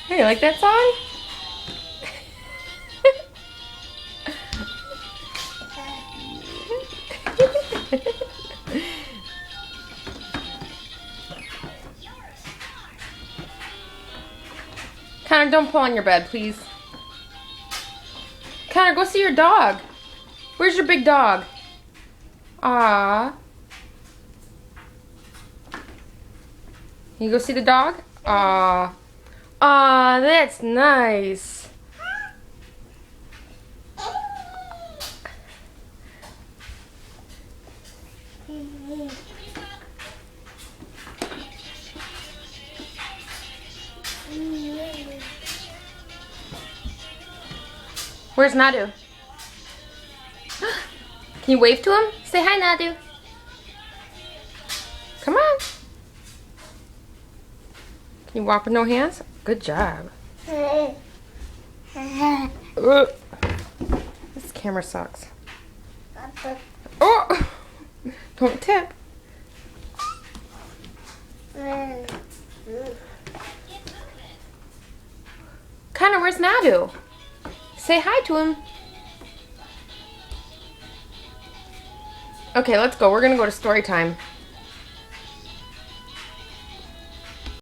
Hey, you like that song? Connor, don't pull on your bed, please. Connor, go see your dog. Where's your big dog? Ah. You go see the dog? Ah. Ah, that's nice. Where's Nadu? Can you wave to him? Say hi, Nadu. Come on. Can you walk with no hands? Good job. This camera sucks. Oh! Don't tip. Connor, where's Nadu? Say hi to him. Okay, let's go. We're gonna go to story time.